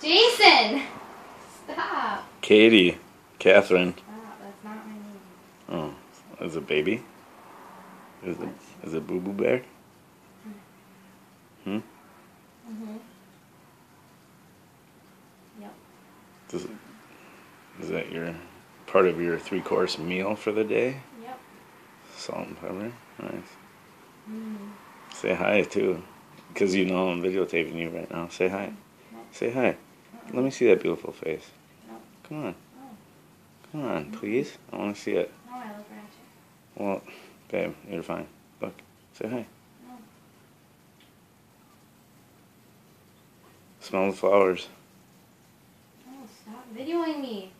Jason! Stop. Katie. Catherine. Stop. That's not my name. Oh, is it baby? Is it Boo Boo Bear? Hmm? Mm-hmm. Yep. Is that your part of your 3-course meal for the day? Yep. Salt and pepper? Nice. Mm. Say hi, too. Because you know I'm videotaping you right now. Say hi. No. Say hi. Let me see that beautiful face. No. Come on. No. Come on, please. I want to see it. No, I look Ratchet. Well, babe, you're fine. Look. Say hi. No. Smell the flowers. No, stop videoing me.